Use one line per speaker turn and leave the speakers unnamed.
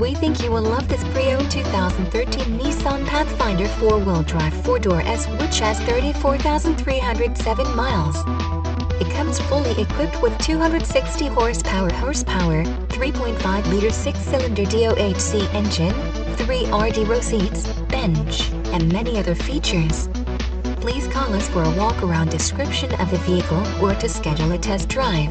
We think you will love this pre-owned 2013 Nissan Pathfinder 4-wheel drive 4-door S, which has 34,307 miles. It comes fully equipped with 260 horsepower, 3.5-liter 6-cylinder DOHC engine, 3 RD row seats, bench, and many other features. Please call us for a walk-around description of the vehicle or to schedule a test drive.